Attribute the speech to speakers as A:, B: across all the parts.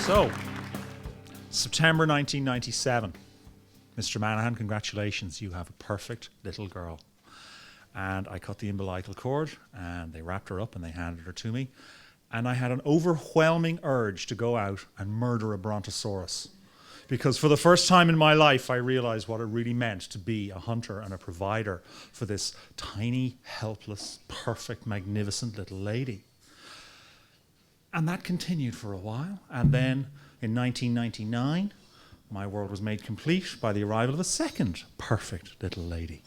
A: So, September 1997. Mr. Manahan, congratulations, you have a perfect little girl. And I cut the umbilical cord, and they wrapped her up and they handed her to me. And I had an overwhelming urge to go out and murder a brontosaurus. Because for the first time in my life, I realized what it really meant to be a hunter and a provider for this tiny, helpless, perfect, magnificent little lady. And that continued for a while. And then in 1999, my world was made complete by the arrival of a second perfect little lady.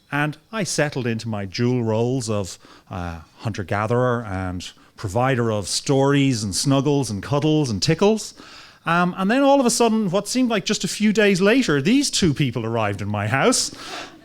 A: And I settled into my dual roles of hunter-gatherer and provider of stories and snuggles and cuddles and tickles. And then all of a sudden, what seemed like just a few days later, these two people arrived in my house.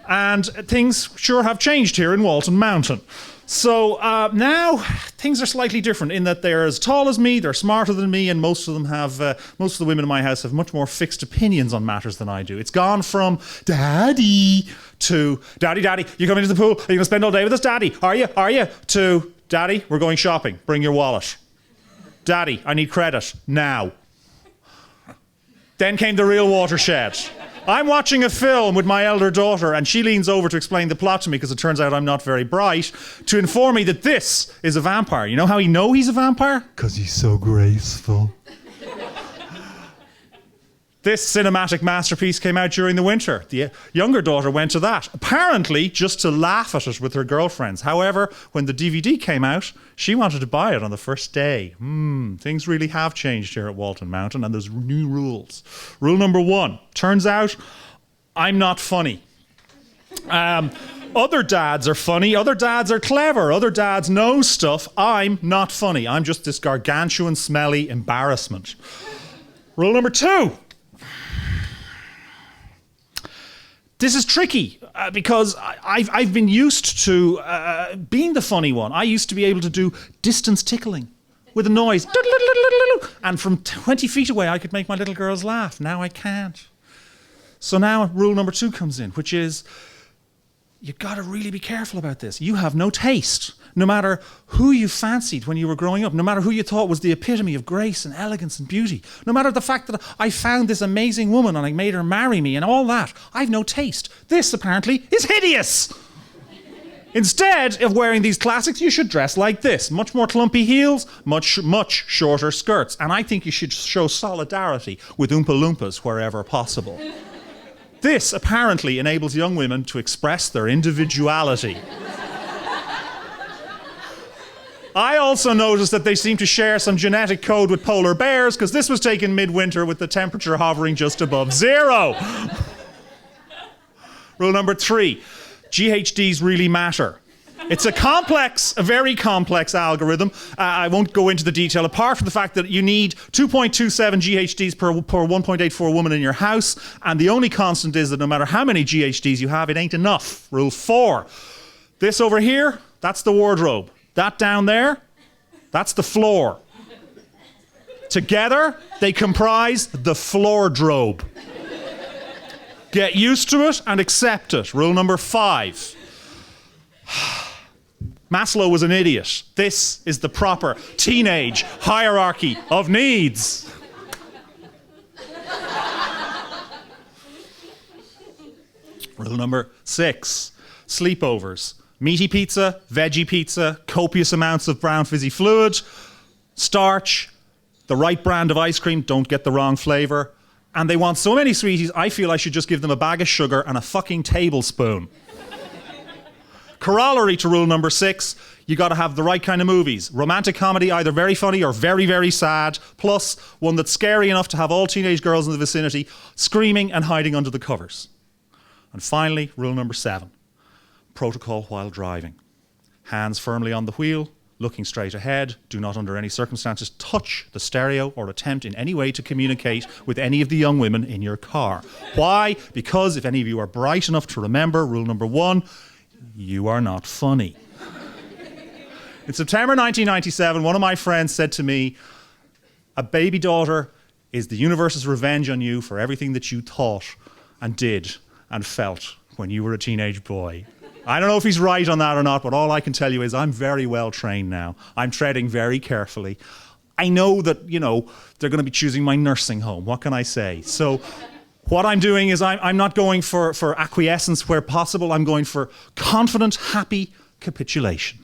A: And things sure have changed here in Walton Mountain. So now things are slightly different in that they're as tall as me, they're smarter than me, and most of the women in my house have much more fixed opinions on matters than I do. It's gone from Daddy to Daddy, you coming to the pool? Are you going to spend all day with us, Daddy? Are you? To Daddy, we're going shopping. Bring your wallet. Daddy, I need credit now. Then came the real watershed. I'm watching a film with my elder daughter and she leans over to explain the plot to me because it turns out I'm not very bright, to inform me that this is a vampire. You know how you know he's a vampire? Because he's so graceful. This cinematic masterpiece came out during the winter. The younger daughter went to that, apparently just to laugh at it with her girlfriends. However, when the DVD came out, she wanted to buy it on the first day. Things really have changed here at Walton Mountain, and there's new rules. Rule number 1, turns out I'm not funny. Other dads are funny, other dads are clever, other dads know stuff. I'm not funny. I'm just this gargantuan, smelly embarrassment. Rule number 2. This is tricky because I've been used to being the funny one. I used to be able to do distance tickling with a noise. And from 20 feet away, I could make my little girls laugh. Now I can't. So now rule number 2 comes in, which is you've got to really be careful about this. You have no taste. No matter who you fancied when you were growing up, no matter who you thought was the epitome of grace and elegance and beauty, no matter the fact that I found this amazing woman and I made her marry me and all that, I've no taste. This, apparently, is hideous. Instead of wearing these classics, you should dress like this. Much more clumpy heels, much shorter skirts. And I think you should show solidarity with Oompa Loompas wherever possible. This, apparently, enables young women to express their individuality. I also noticed that they seem to share some genetic code with polar bears because this was taken midwinter with the temperature hovering just above 0. Rule number 3, GHDs really matter. It's a very complex algorithm. I won't go into the detail apart from the fact that you need 2.27 GHDs per 1.84 woman in your house, and the only constant is that no matter how many GHDs you have, it ain't enough. Rule 4, this over here, that's the wardrobe. That down there, that's the floor. Together, they comprise the floor-drobe. Get used to it and accept it. Rule number 5. Maslow was an idiot. This is the proper teenage hierarchy of needs. Rule number 6. Sleepovers. Meaty pizza, veggie pizza, copious amounts of brown fizzy fluid, starch, the right brand of ice cream, don't get the wrong flavour. And they want so many sweeties, I feel I should just give them a bag of sugar and a fucking tablespoon. Corollary to rule number 6, you got to have the right kind of movies. Romantic comedy, either very funny or very, very sad, plus one that's scary enough to have all teenage girls in the vicinity screaming and hiding under the covers. And finally, rule number 7. Protocol while driving. Hands firmly on the wheel, looking straight ahead. Do not under any circumstances touch the stereo or attempt in any way to communicate with any of the young women in your car. Why? Because if any of you are bright enough to remember, rule number 1, you are not funny. In September 1997, one of my friends said to me, a baby daughter is the universe's revenge on you for everything that you thought and did and felt when you were a teenage boy. I don't know if he's right on that or not, but all I can tell you is I'm very well trained now. I'm treading very carefully. I know that, they're going to be choosing my nursing home. What can I say? So what I'm doing is I'm not going for acquiescence where possible. I'm going for confident, happy capitulation.